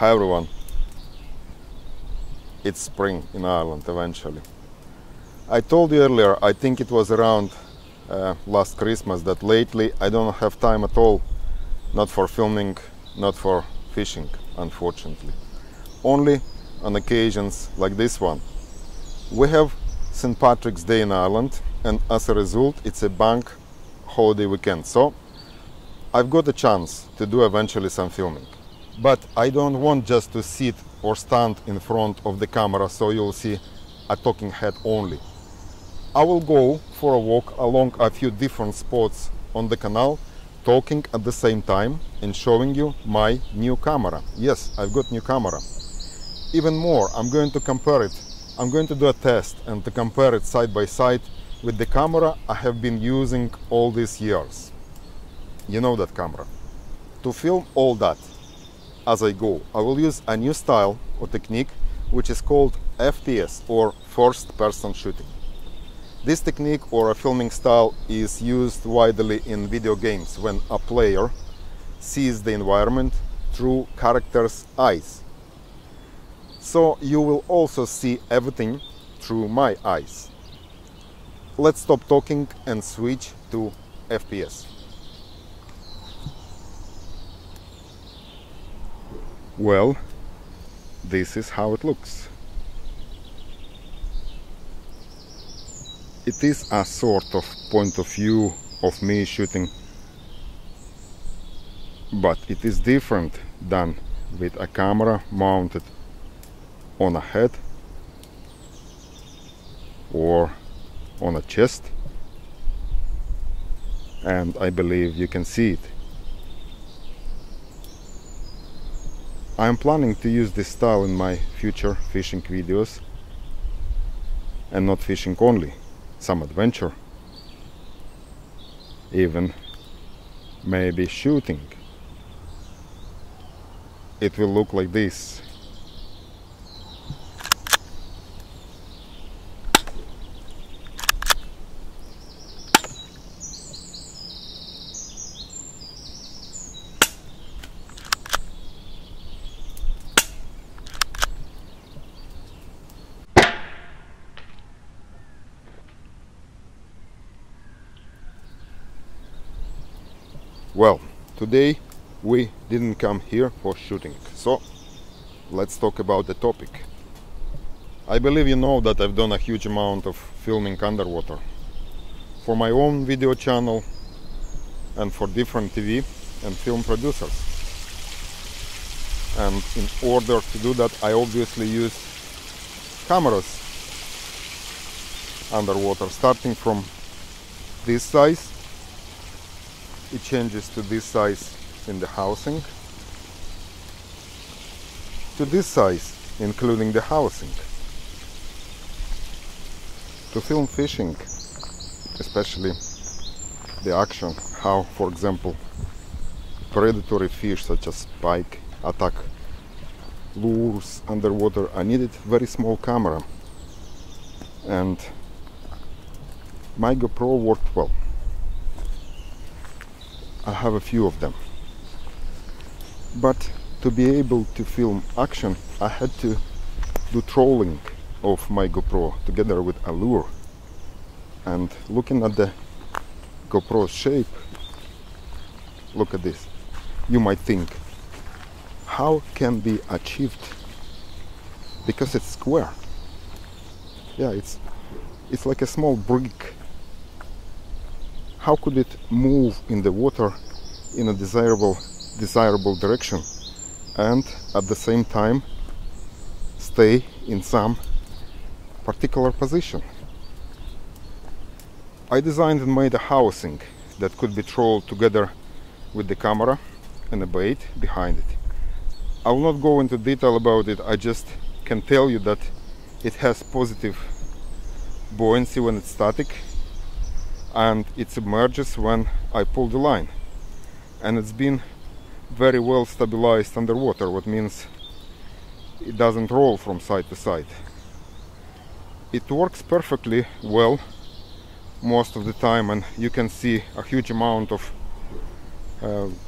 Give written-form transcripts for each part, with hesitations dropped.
Hi everyone. It's spring in Ireland eventually. I told you earlier, I think it was around last Christmas, that lately I don't have time at all, not for filming, not for fishing, unfortunately. Only on occasions like this one. We have St. Patrick's Day in Ireland, and as a result it's a bank holiday weekend, so I've got a chance to do eventually some filming. But I don't want just to sit or stand in front of the camera so you'll see a talking head only. I will go for a walk along a few different spots on the canal, talking at the same time and showing you my new camera. Yes, I've got new camera. Even more, I'm going to compare it. I'm going to do a test and to compare it side by side with the camera I have been using all these years. You know that camera. To film all that as I go, I will use a new style or technique which is called FPS, or first person shooting. This technique or a filming style is used widely in video games when a player sees the environment through characters' eyes. So you will also see everything through my eyes. Let's stop talking and switch to FPS. Well, this is how it looks. It is a sort of point of view of me shooting, but it is different than with a camera mounted on a head or on a chest, and I believe you can see it. I am planning to use this style in my future fishing videos, and not fishing only, some adventure, even maybe shooting. It will look like this. Well, today we didn't come here for shooting, so let's talk about the topic. I believe you know that I've done a huge amount of filming underwater for my own video channel and for different TV and film producers. And in order to do that, I obviously use cameras underwater, starting from this size. It changes to this size in the housing, to this size including the housing. To film fishing, especially the action, how, for example, predatory fish such as pike attack lures underwater, I needed very small camera, and my Gopro worked well. I have a few of them, but to be able to film action I had to do trolling of my GoPro together with a lure. And looking at the GoPro shape, look at this, you might think, how can be achieved? Because it's square. Yeah, it's like a small brick. How could it move in the water in a desirable direction and at the same time stay in some particular position? I designed and made a housing that could be trolled together with the camera and a bait behind it. I will not go into detail about it, I just can tell you that it has positive buoyancy when it's static, and it submerges when I pull the line, and it's been very well stabilized underwater, what means it doesn't roll from side to side. It works perfectly well most of the time, and you can see a huge amount of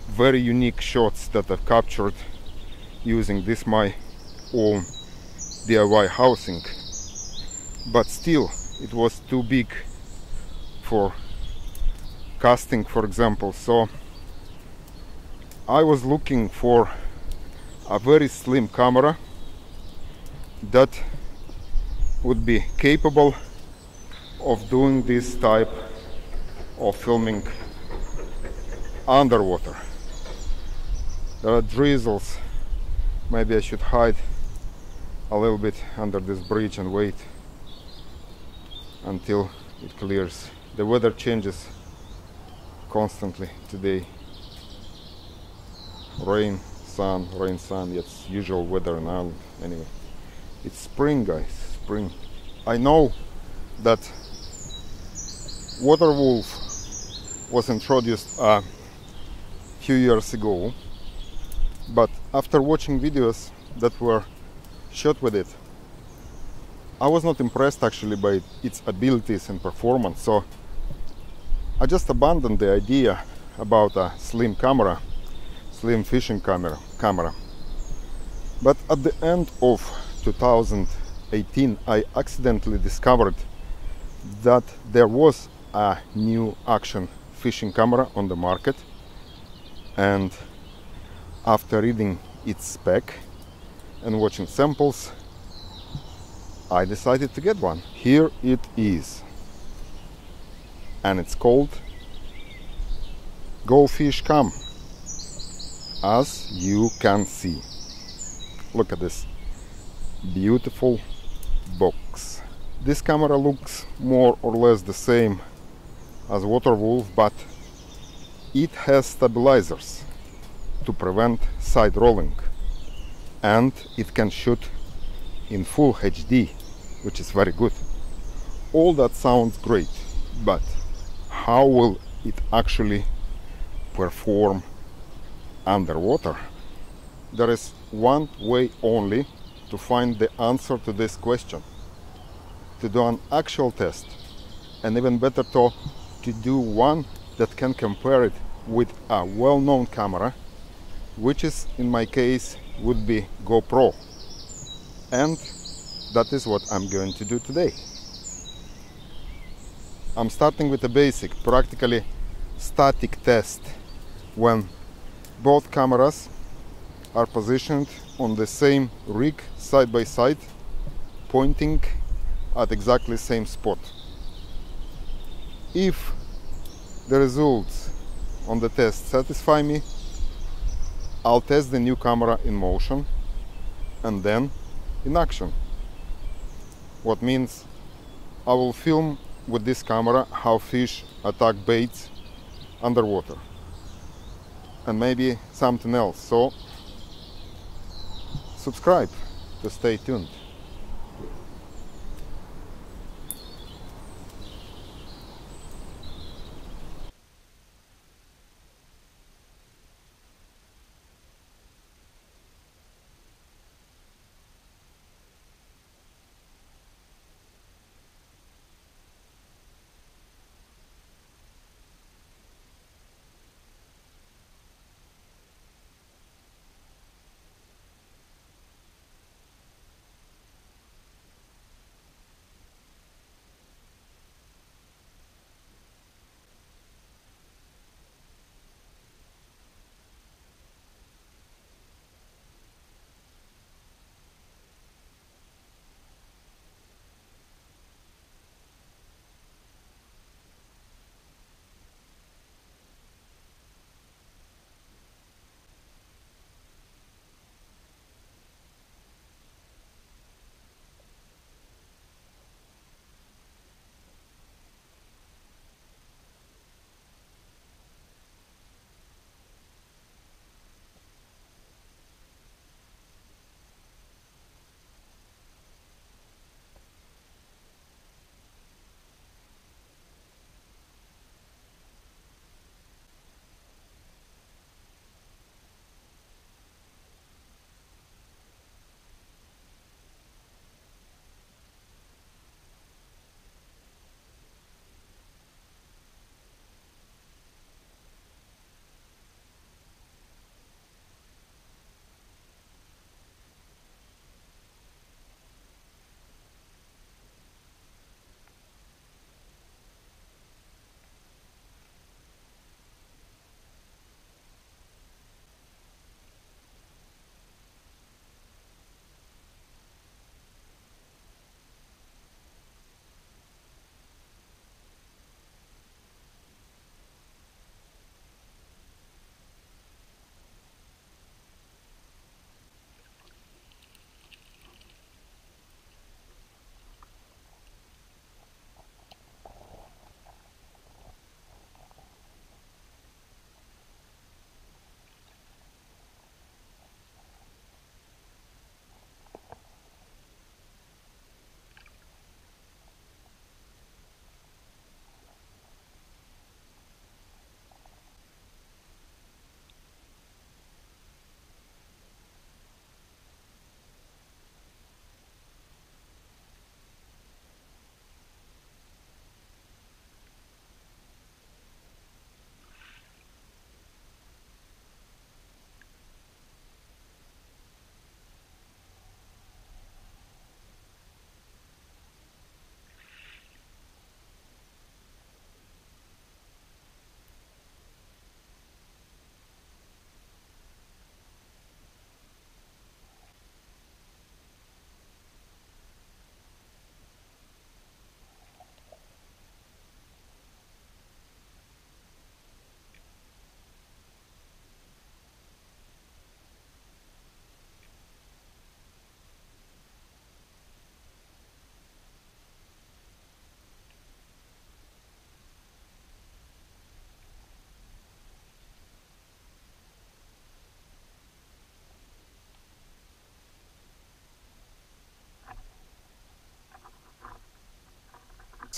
very unique shots that I've captured using this my own DIY housing, but still it was too big for casting, for example. So I was looking for a very slim camera that would be capable of doing this type of filming underwater. There are drizzles. Maybe I should hide a little bit under this bridge and wait until it clears. The weather changes constantly today. Rain, sun, it's usual weather in Ireland. Anyway, it's spring, guys, spring. I know that water wolf was introduced a few years ago, but after watching videos that were shot with it, I was not impressed actually by its abilities and performance, so I just abandoned the idea about a slim camera, slim fishing camera. But at the end of 2018 I accidentally discovered that there was a new action fishing camera on the market, and after reading its spec and watching samples, I decided to get one. Here it is, and it's called Go Fish Cam. As you can see, look at this beautiful box. This camera looks more or less the same as Water Wolf, but it has stabilizers to prevent side rolling, and it can shoot in full HD, which is very good. All that sounds great, but how will it actually perform underwater? There is one way only to find the answer to this question: to do an actual test, and even better to do one that can compare it with a well-known camera, which is in my case would be GoPro. And that is what I'm going to do today. I'm starting with a basic, practically static test when both cameras are positioned on the same rig side by side, pointing at exactly the same spot. If the results on the test satisfy me, I'll test the new camera in motion and then in action. What means I will film with this camera how fish attack baits underwater, and maybe something else. So subscribe to stay tuned.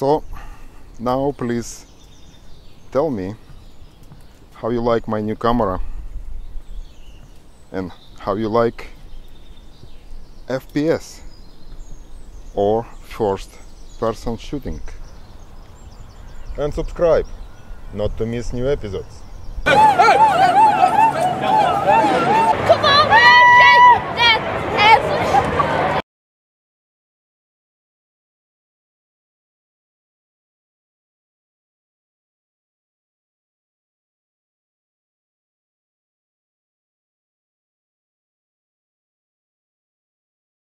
So now please tell me how you like my new camera and how you like FPS or first person shooting. And subscribe not to miss new episodes.